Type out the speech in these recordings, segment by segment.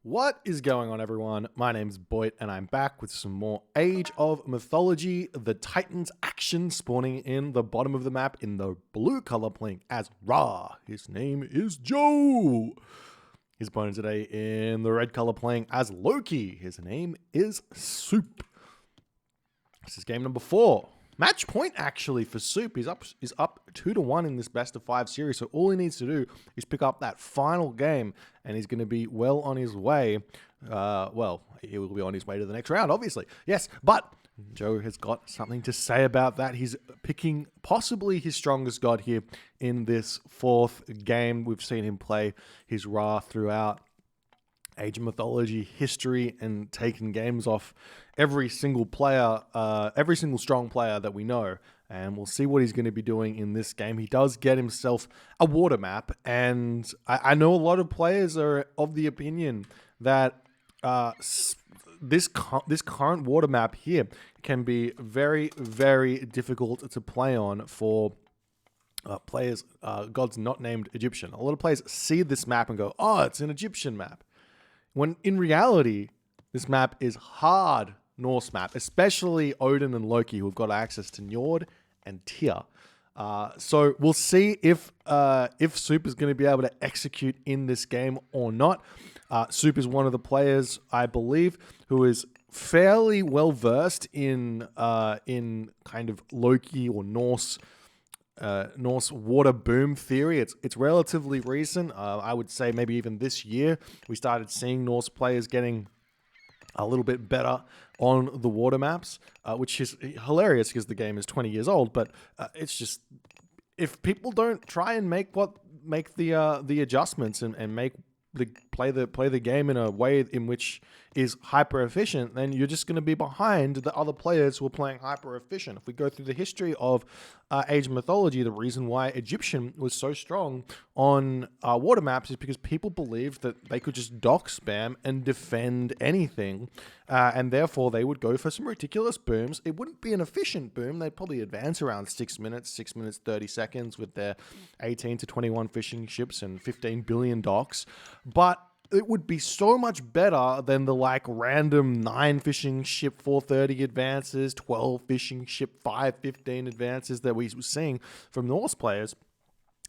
What is going on, everyone? My name's Boit, and I'm back with some more Age of Mythology. The Titans action spawning in the bottom of the map in the blue color, playing as Ra. His name is Joe. His opponent today in the red color, playing as Loki. His name is Suppe. This is game number 4. Match point actually for Suppe is up 2-1 in this best of 5 series. So all he needs to do is pick up that final game, and he's going to be well on his way. Well, he will be on his way to the next round, obviously. Yes, but Joe has got something to say about that. He's picking possibly his strongest god here in this 4th game. We've seen him play his Ra throughout Age of Mythology history and taken games off every single player, every single strong player that we know. And we'll see what he's going to be doing in this game. He does get himself a water map, and I know a lot of players are of the opinion that this current water map here can be very, very difficult to play on for players, gods not named Egyptian. A lot of players see this map and go, "Oh, it's an Egyptian map," when in reality, this map is hard Norse map, especially Odin and Loki, who've got access to Njord and Tyr. So we'll see if Suppe is going to be able to execute in this game or not. Suppe is one of the players, I believe, who is fairly well versed in kind of Loki or Norse water boom theory. It's relatively recent. I would say maybe even this year we started seeing Norse players getting a little bit better on the water maps, which is hilarious because the game is 20 years old. But it's just, if people don't try and make the adjustments and play the game in a way in which is hyper efficient, then you're just going to be behind the other players who are playing hyper efficient. If we go through the history of Age of Mythology, the reason why Egyptian was so strong on water maps is because people believed that they could just dock spam and defend anything, and therefore they would go for some ridiculous booms. It wouldn't be an efficient boom. They'd probably advance around 6 minutes 30 seconds with their 18 to 21 fishing ships and 15 billion docks, but it would be so much better than the random 9 fishing ship 430 advances, 12 fishing ship 515 advances that we were seeing from Norse players,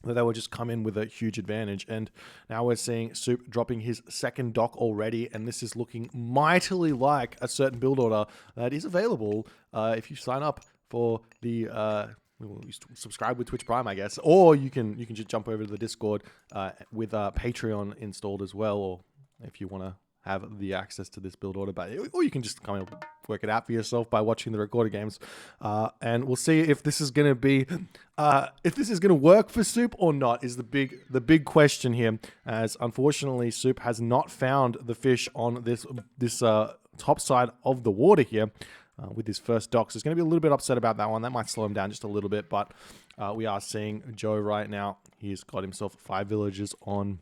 that they would just come in with a huge advantage. And now we're seeing Suppe dropping his 2nd dock already, and this is looking mightily like a certain build order that is available if you sign up for the subscribe with Twitch Prime, I guess, or you can just jump over to the Discord with Patreon installed as well, or if you want to have the access to this build order, or you can just kind of work it out for yourself by watching the recorded games, and we'll see if this is going to be work for Suppe or not. Is the big question here, as unfortunately Suppe has not found the fish on this top side of the water here. With his first dock. So he's going to be a little bit upset about that one. That might slow him down just a little bit, but we are seeing Joe right now. He's got himself 5 villages on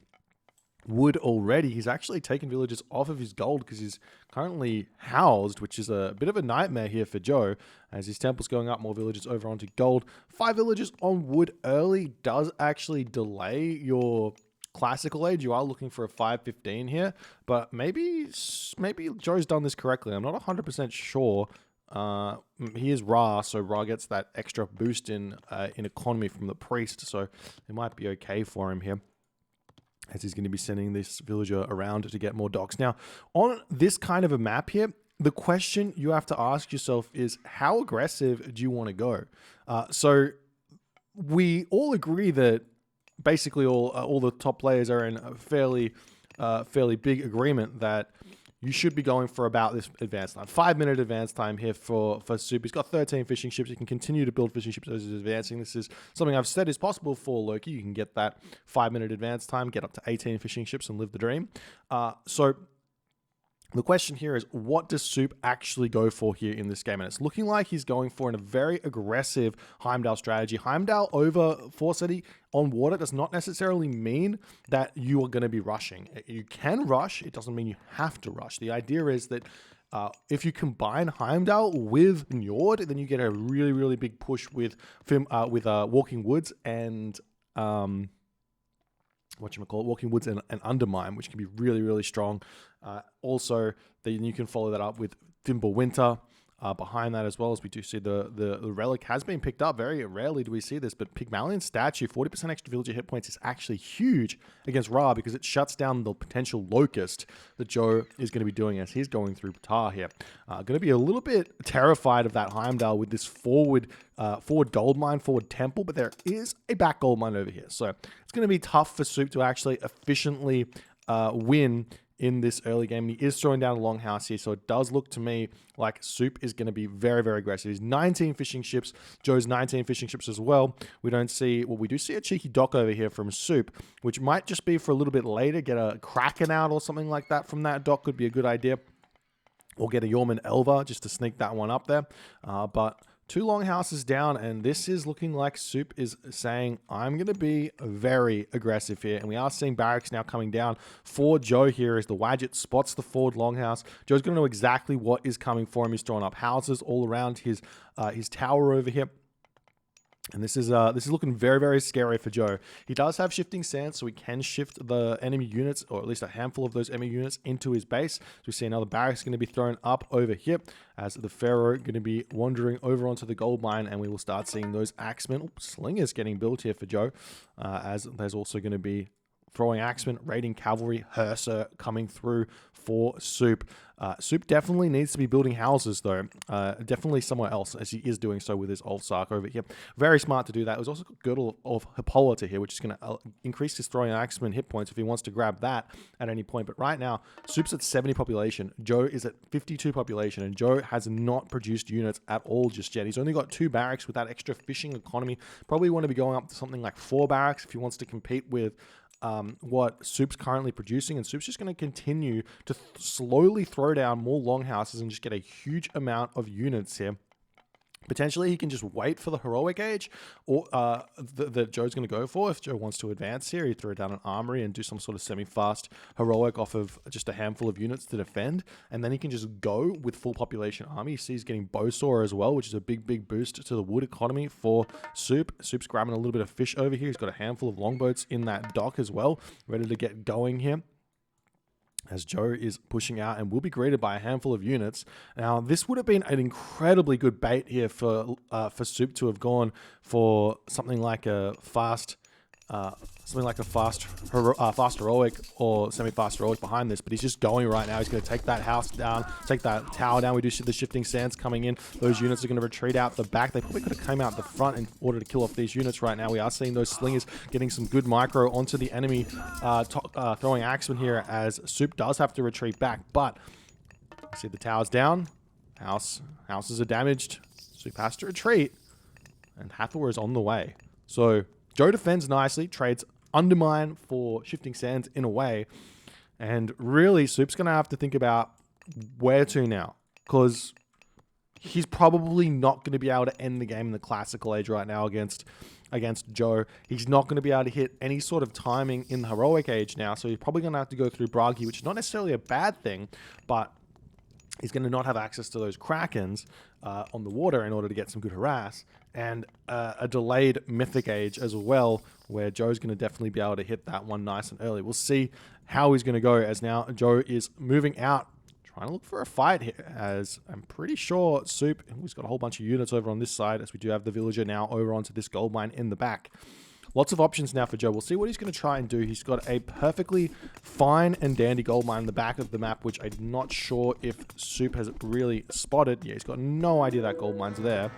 wood already. He's actually taken villages off of his gold because he's currently housed, which is a bit of a nightmare here for Joe, as his temple's going up, more villages over onto gold. 5 villages on wood early does actually delay your classical age. You are looking for a 515 here, but maybe Joe's done this correctly. I'm not 100% sure. He is Ra, so Ra gets that extra boost in economy from the priest, so it might be okay for him here, as he's going to be sending this villager around to get more docks. Now, on this kind of a map here, the question you have to ask yourself is, how aggressive do you want to go? So we all agree that basically all the top players are in a fairly big agreement that you should be going for about this advance time. 5-minute advance time here for Suppe. He's got 13 fishing ships. He can continue to build fishing ships as he's advancing. This is something I've said is possible for Loki. You can get that 5-minute advance time, get up to 18 fishing ships and live the dream. So the question here is, what does Suppe actually go for here in this game? And it's looking like he's going for a very aggressive Heimdall strategy. Heimdall over Forseti on water does not necessarily mean that you are going to be rushing. You can rush. It doesn't mean you have to rush. The idea is that if you combine Heimdall with Njord, then you get a really, really big push with Walking Woods and whatchamacallit, Walking Woods and Undermine, which can be really, really strong. Also, then you can follow that up with Thimble Winter behind that as well, as we do see the relic has been picked up. Very rarely do we see this, but Pygmalion Statue, 40% extra villager hit points is actually huge against Ra because it shuts down the potential locust that Joe is going to be doing as he's going through Ptah here. Going to be a little bit terrified of that Heimdall with this forward gold mine, forward temple, but there is a back gold mine over here. So it's going to be tough for Soup to actually efficiently win in this early game. He is throwing down a longhouse here, so it does look to me like Soup is going to be very, very aggressive. He's 19 fishing ships. Joe's 19 fishing ships as well. We do see a cheeky dock over here from Soup, which might just be for a little bit later. Get a Kraken out or something like that from that dock could be a good idea. Or get a Yorman Elva just to sneak that one up there. But 2 longhouses down, and this is looking like Soup is saying, I'm going to be very aggressive here. And we are seeing barracks now coming down for Joe here as the Wadget spots the forward longhouse. Joe's going to know exactly what is coming for him. He's throwing up houses all around his tower over here. And this is looking very, very scary for Joe. He does have shifting sands, so he can shift the enemy units, or at least a handful of those enemy units, into his base. So we see another barracks going to be thrown up over here as the Pharaoh going to be wandering over onto the gold mine, and we will start seeing those axemen, slingers getting built here for Joe, as there's also going to be throwing axemen, raiding cavalry, Herser coming through for Soup. Soup definitely needs to be building houses, though. Definitely somewhere else, as he is doing so with his Ulfsark over here. Very smart to do that. It was also got Girdle of Hippolyta here, which is going to increase his throwing axemen hit points if he wants to grab that at any point. But right now, Soup's at 70 population. Joe is at 52 population, and Joe has not produced units at all just yet. He's only got 2 barracks with that extra fishing economy. Probably want to be going up to something like 4 barracks if he wants to compete with what Soup's currently producing, and Soup's just going to continue to slowly throw down more longhouses and just get a huge amount of units here. Potentially, he can just wait for the heroic age, or that Joe's going to go for. If Joe wants to advance here, he throw down an armory and do some sort of semi-fast heroic off of just a handful of units to defend, and then he can just go with full population army. You see he's getting Bowsaw as well, which is a big, big boost to the wood economy for Soup. Soup's grabbing a little bit of fish over here. He's got a handful of longboats in that dock as well, ready to get going here, as Joe is pushing out and will be greeted by a handful of units. Now, this would have been an incredibly good bait here for Soup to have gone for something like a fast heroic or semi-fast heroic behind this, but he's just going right now. He's going to take that house down, take that tower down. We do see the shifting sands coming in. Those units are going to retreat out the back. They probably could have come out the front in order to kill off these units right now. We are seeing those slingers getting some good micro onto the enemy, throwing axemen here as Soup does have to retreat back, but see the towers down. Houses are damaged. Soup has to retreat, and Hathor is on the way. So Joe defends nicely, trades Undermine for shifting sands in a way, and really Soup's going to have to think about where to now, because he's probably not going to be able to end the game in the classical age right now against Joe. He's not going to be able to hit any sort of timing in the heroic age now, so he's probably going to have to go through Bragi, which is not necessarily a bad thing, but he's going to not have access to those Krakens on the water in order to get some good harass, and a delayed Mythic age as well, where Joe's going to definitely be able to hit that one nice and early. We'll see how he's going to go, as now Joe is moving out, trying to look for a fight here, as I'm pretty sure Soup, he's got a whole bunch of units over on this side, as we do have the villager now over onto this gold mine in the back. Lots of options now for Joe. We'll see what he's going to try and do. He's got a perfectly fine and dandy gold mine in the back of the map, which I'm not sure if Soup has really spotted. Yeah, he's got no idea that gold mine's there.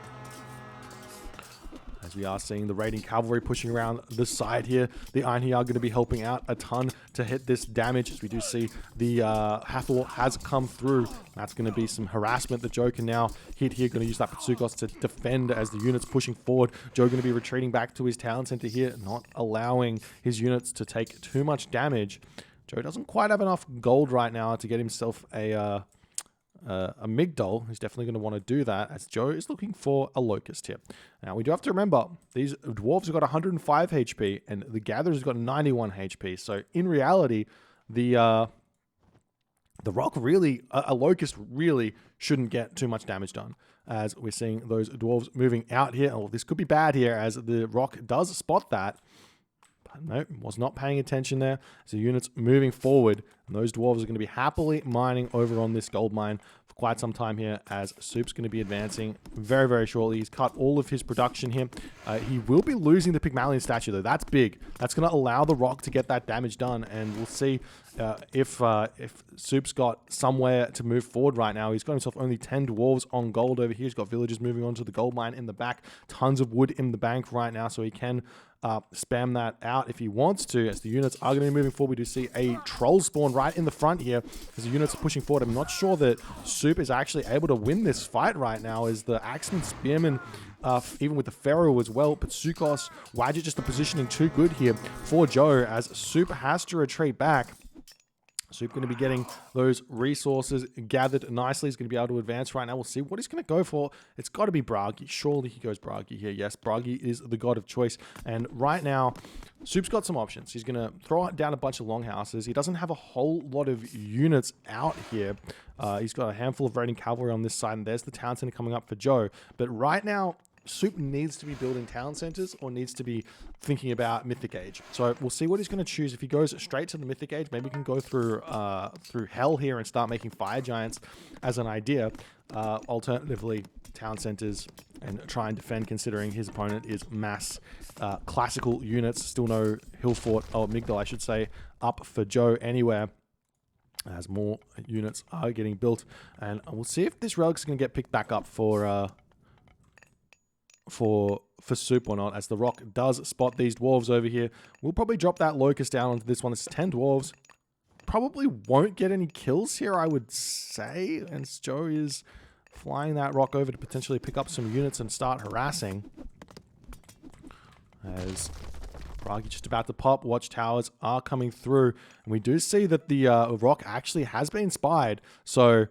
As we are seeing the raiding cavalry pushing around the side here. The Iron are going to be helping out a ton to hit this damage, as we do see the Hathor has come through. That's going to be some harassment that Joe can now hit here. Going to use that Patsukos to defend as the unit's pushing forward. Joe going to be retreating back to his town center here, not allowing his units to take too much damage. Joe doesn't quite have enough gold right now to get himself a Migdol. He's definitely going to want to do that, as Joe is looking for a Locust here. Now, we do have to remember, these Dwarves have got 105 HP, and the Gatherers have got 91 HP. So, in reality, the Rock really, a Locust really shouldn't get too much damage done, as we're seeing those Dwarves moving out here. Oh, this could be bad here, as the Rock does spot that. No, was not paying attention there. So units moving forward, and those dwarves are going to be happily mining over on this gold mine for quite some time here, as Soup's going to be advancing very, very shortly. He's cut all of his production here. He will be losing the Pygmalion statue, though. That's big. That's going to allow the rock to get that damage done, and we'll see if Soup's got somewhere to move forward right now. He's got himself only 10 dwarves on gold over here. He's got villagers moving on to the gold mine in the back. Tons of wood in the bank right now, so he can spam that out if he wants to, as the units are going to be moving forward. We do see a troll spawn right in the front here as the units are pushing forward. I'm not sure that Soup is actually able to win this fight right now, as the Axeman Spearman, even with the Pharaoh as well, but Sukos, Wadjet just the positioning too good here for Joe, as Soup has to retreat back. Soup going to be getting those resources gathered nicely. He's going to be able to advance right now. We'll see what he's going to go for. It's got to be Bragi. Surely he goes Bragi here. Yes, Bragi is the god of choice. And right now, Soup's got some options. He's going to throw down a bunch of longhouses. He doesn't have a whole lot of units out here. He's got a handful of raiding cavalry on this side, and there's the town center coming up for Joe. But right now, Soup needs to be building town centers or needs to be thinking about Mythic Age. So we'll see what he's going to choose. If he goes straight to the Mythic Age, maybe he can go through Hell here and start making fire giants as an idea. Alternatively, town centers and try and defend, considering his opponent is mass classical units. Still no hill fort, or Migdal I should say, up for Joe anywhere, as more units are getting built. And we'll see if this relic's going to get picked back up for Soup or not, as the rock does spot these dwarves over here. We'll probably drop that locust down onto this one. This is 10 dwarves. Probably won't get any kills here, I would say, and Joe is flying that rock over to potentially pick up some units and start harassing. As Bragi just about to pop, watchtowers are coming through, and we do see that the rock actually has been spied. So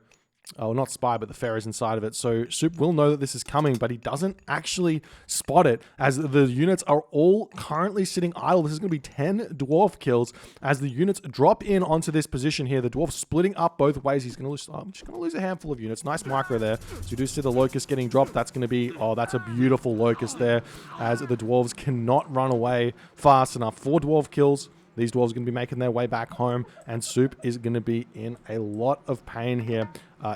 not spy, but the Pharaoh's inside of it. So Soup will know that this is coming, but he doesn't actually spot it, as the units are all currently sitting idle. This is going to be 10 dwarf kills as the units drop in onto this position here. The dwarf splitting up both ways. He's going to lose, I'm just going to lose a handful of units. Nice micro there. So you do see the locust getting dropped. That's going to be, that's a beautiful locust there, as the dwarves cannot run away fast enough. 4 dwarf kills. These dwarves are going to be making their way back home, and Soup is going to be in a lot of pain here.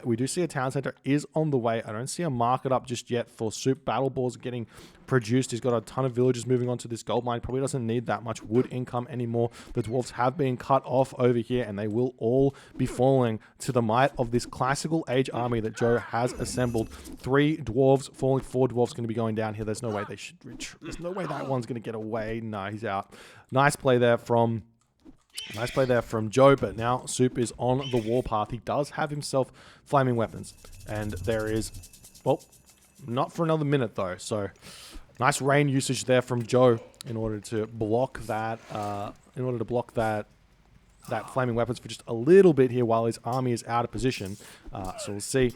We do see a town center is on the way. I don't see a market up just yet for Soup. Battle balls are getting produced. He's got a ton of villagers moving on to this gold mine. Probably doesn't need that much wood income anymore. The dwarves have been cut off over here, and they will all be falling to the might of this classical age army that Joe has assembled. 3 dwarves falling, 4 dwarves going to be going down here. There's no way they should reach. There's no way that one's going to get away. No, he's out. Nice play there from Joe, but now Soup is on the warpath. He does have himself flaming weapons, and there is, well, not for another minute though. So nice rain usage there from Joe in order to block that. That flaming weapons for just a little bit here while his army is out of position. So we'll see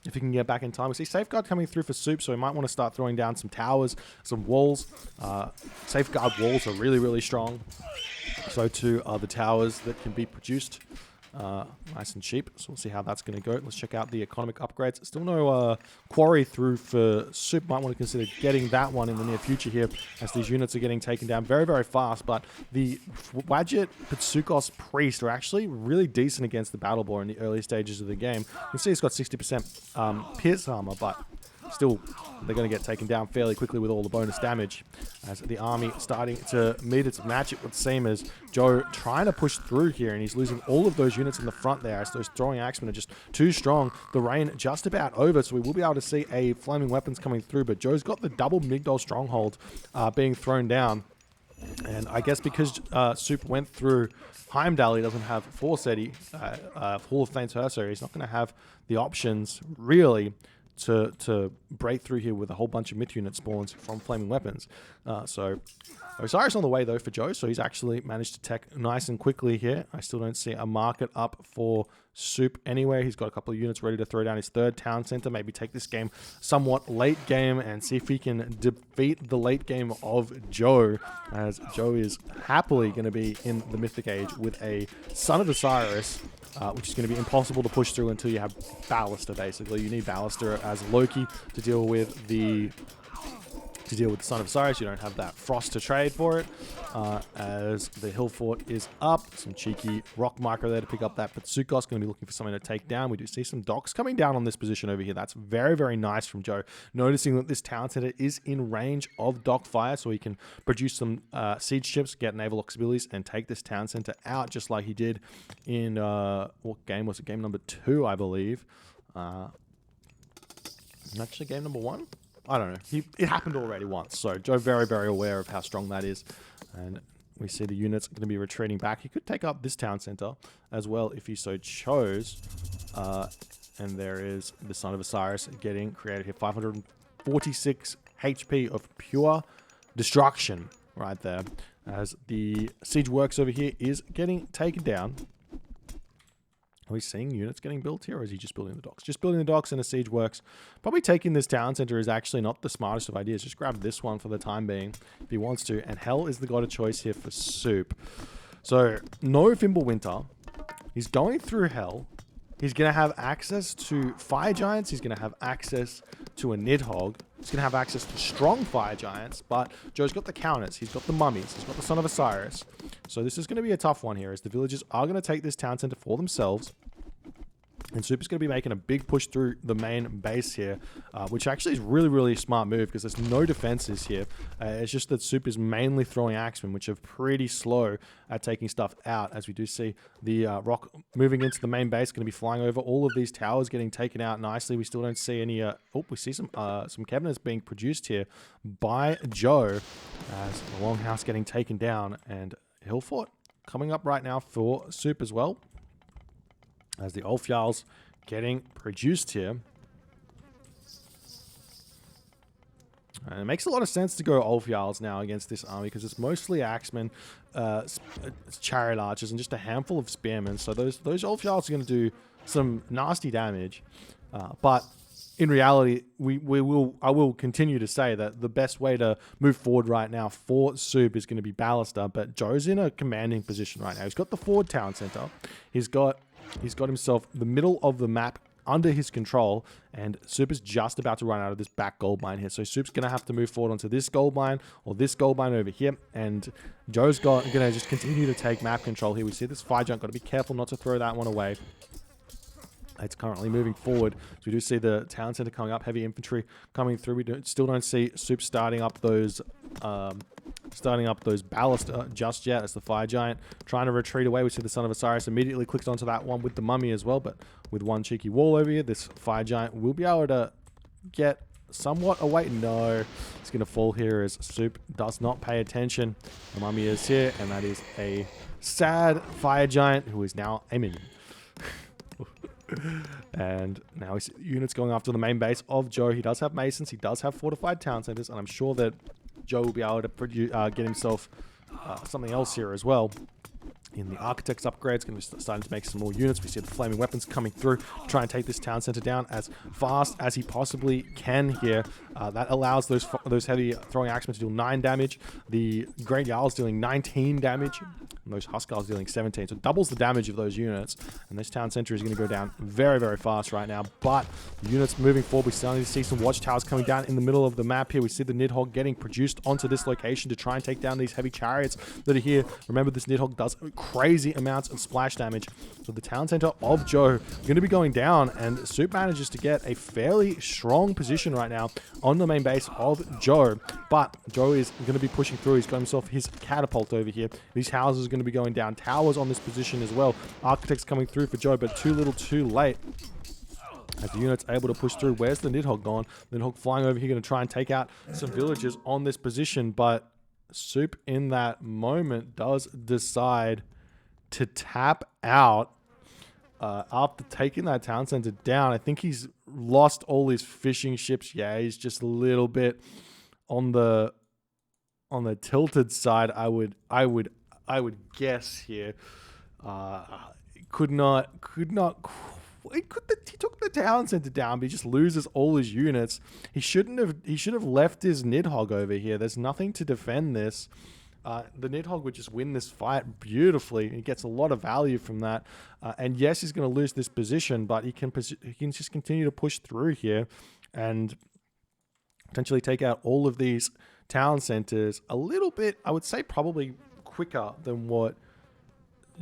if he can get back in time. We see Safeguard coming through for Soup, so he might want to start throwing down some towers, some walls. Safeguard walls are really, really strong. So too are the towers that can be produced nice and cheap. So we'll see how that's going to go. Let's check out the economic upgrades. Still no quarry through for Soup. Might want to consider getting that one in the near future here, as these units are getting taken down very, very fast. But the Wadjet Pitsukos Priest are actually really decent against the Battle Boar in the early stages of the game. You can see it's got 60% pierce armor, but still, they're going to get taken down fairly quickly with all the bonus damage, as the army starting to meet its match. It would seem, as Joe trying to push through here, and he's losing all of those units in the front there, as those throwing axemen are just too strong. The rain just about over, so we will be able to see a flaming weapons coming through, but Joe's got the double Migdal stronghold being thrown down. And I guess because Soup went through Heimdall, he doesn't have Forseti, Hall of Fame's Herso. He's not going to have the options, really, to break through here with a whole bunch of myth unit spawns from flaming weapons. So Osiris on the way though for Joe, so he's actually managed to tech nice and quickly here. I still don't see a market up for Soup anywhere. He's got a couple of units ready to throw down his 3rd town center, maybe take this game somewhat late game and see if he can defeat the late game of Joe, as Joe is happily going to be in the Mythic Age with a Son of Osiris, which is going to be impossible to push through until you have Ballister, basically. You need Ballister as Loki to deal with the to deal with the Son of Osiris. You don't have that frost to trade for it. As the hill fort is up, some cheeky rock micro there to pick up that. But Sukkot's going to be looking for something to take down. We do see some docks coming down on this position over here. That's very, very nice from Joe. Noticing that this town center is in range of dock fire, so he can produce some siege ships, get naval auxiliaries, and take this town center out, just like he did in, what game was it? Game number 2, I believe. Actually, game number 1? I don't know. It happened already once. So Joe very, very aware of how strong that is. And we see the units going to be retreating back. He could take up this town center as well if he so chose. And there is the Son of Osiris getting created here. 546 HP of pure destruction right there. As the siege works over here is getting taken down. Are we seeing units getting built here, or is he just building the docks? Just building the docks and a siege works. Probably taking this town center is actually not the smartest of ideas. Just grab this one for the time being if he wants to. And Hell is the god of choice here for Suppe. So, no Fimbulwinter. He's going through Hell. He's going to have access to fire giants. He's going to have access to a Nidhogg. He's going to have access to strong fire giants. But Joe's got the counters. He's got the mummies. He's got the Son of Osiris. So this is going to be a tough one here, as the villagers are going to take this town center for themselves. And Suppe's going to be making a big push through the main base here, which actually is really, really smart move because there's no defenses here. It's just that Suppe is mainly throwing axemen, which are pretty slow at taking stuff out, as we do see the rock moving into the main base, going to be flying over all of these towers, getting taken out nicely. We still don't see any... we see some cabinets being produced here by Joe, as the Longhouse getting taken down, and Hillfort coming up right now for Suppe as well, as the Ulfjarls getting produced here. And it makes a lot of sense to go Ulfjarls now against this army, because it's mostly axemen, it's chariot archers, and just a handful of spearmen. So those Ulfjarls are going to do some nasty damage. But in reality, I will continue to say that the best way to move forward right now for Suppe is going to be Ballista. But Joe's in a commanding position right now. He's got the forward town center. He's got himself the middle of the map under his control, and Suppe is just about to run out of this back gold mine here. So Suppe's going to have to move forward onto this gold mine or this gold mine over here, and Joe's going to just continue to take map control here. We see this fire giant. Got to be careful not to throw that one away. It's currently moving forward. So we do see the town center coming up, heavy infantry coming through. We still don't see Suppe starting up those ballista just yet, as the fire giant trying to retreat away. We see the Son of Osiris immediately clicked onto that one with the mummy as well, but with one cheeky wall over here, this fire giant will be able to get somewhat away. No, it's going to fall here as Suppe does not pay attention. The mummy is here, and that is a sad fire giant who is now a minion. And now we see units going after the main base of Joe. He does have masons, he does have fortified town centers, and I'm sure that Joe will be able to get himself something else here as well. In the architect's upgrades, going to be starting to make some more units. We see the flaming weapons coming through to try and take this town center down as fast as he possibly can here. That allows those heavy throwing axemen to deal 9 damage. The Great Jarl's dealing 19 damage, and those Huskarls dealing 17. So it doubles the damage of those units. And this town center is going to go down very, very fast right now. But the units moving forward, we're starting to see some watchtowers coming down in the middle of the map here. We see the Nidhogg getting produced onto this location to try and take down these heavy chariots that are here. Remember, this Nidhogg does crazy amounts of splash damage. So the town center of Joe going to be going down, and Suppe manages to get a fairly strong position right now on the main base of Joe. But Joe is going to be pushing through. He's got himself his catapult over here. These houses are going to be going down. Towers on this position as well. Architects coming through for Joe, but too little too late, as the unit's able to push through. Where's the Nidhogg gone? Nidhogg flying over here, going to try and take out some villagers on this position, but Suppe in that moment does decide to tap out after taking that town center down. I think he's lost all his fishing ships. Yeah, he's just a little bit on the tilted side. I would guess here. He took the town center down, but he just loses all his units. He should have left his Nidhogg over here. There's nothing to defend this. The Nidhogg would just win this fight beautifully. He gets a lot of value from that. And yes, he's going to lose this position, but he can just continue to push through here and potentially take out all of these town centers a little bit, I would say probably quicker than what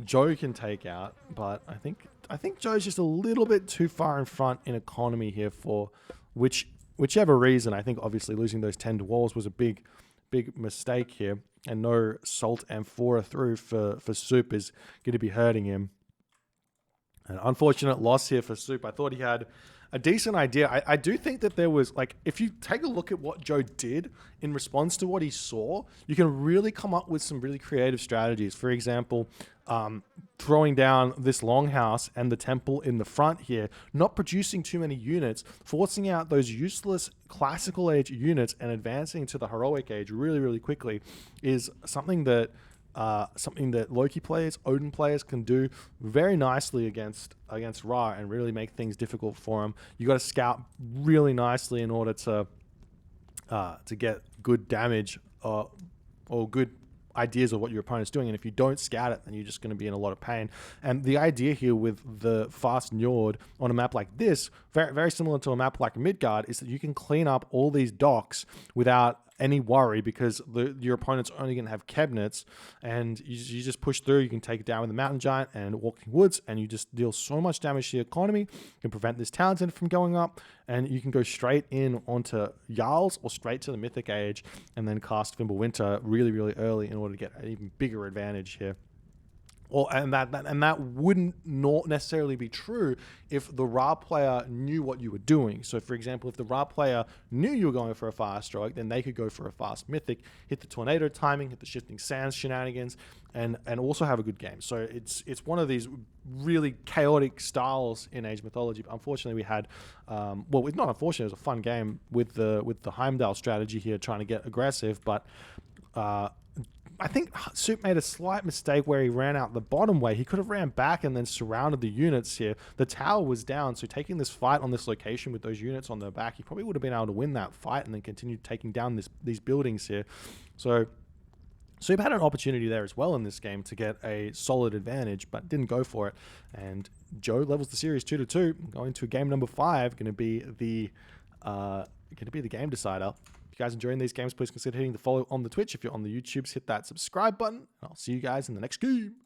Joe can take out. But I think Joe's just a little bit too far in front in economy here for whichever reason. I think obviously losing those 10 walls was a big mistake here, and no salt amphora through for Suppe is going to be hurting him. An unfortunate loss here for Suppe. I thought he had a decent idea. I do think that there was, like, if you take a look at what Joe did in response to what he saw, you can really come up with some really creative strategies. For example, throwing down this longhouse and the temple in the front here, not producing too many units, forcing out those useless classical age units and advancing to the heroic age really quickly is something that Loki players, Odin players can do very nicely against Ra and really make things difficult for him. You got to scout really nicely in order to get good damage or good ideas of what your opponent's doing. And if you don't scout it, then you're just going to be in a lot of pain. And the idea here with the fast Njord on a map like this, very, very similar to a map like Midgard, is that you can clean up all these docks without any worry, because your opponent's only going to have cabinets, and you just push through. You can take it down with the Mountain Giant and Walking Woods, and you just deal so much damage to the economy. You can prevent this town center from going up, and you can go straight in onto Jarls or straight to the Mythic Age, and then cast Fimbulwinter really early in order to get an even bigger advantage here. And that wouldn't not necessarily be true if the Ra player knew what you were doing. So, for example, if the Ra player knew you were going for a fast strike, then they could go for a fast Mythic, hit the tornado timing, hit the shifting sands shenanigans, and also have a good game. So it's one of these really chaotic styles in Age Mythology. But unfortunately, we had it's not unfortunate. It was a fun game with the Heimdall strategy here, trying to get aggressive, but. I think Suppe made a slight mistake where he ran out the bottom way. He could have ran back and then surrounded the units here. The tower was down, so taking this fight on this location with those units on their back, he probably would have been able to win that fight and then continue taking down these buildings here. So Suppe had an opportunity there as well in this game to get a solid advantage, but didn't go for it. And Joe levels the series 2-2, going to game number 5, going to be the game decider. If you guys enjoying these games, please consider hitting the follow on the Twitch. If you're on the YouTubes, hit that subscribe button. And I'll see you guys in the next game.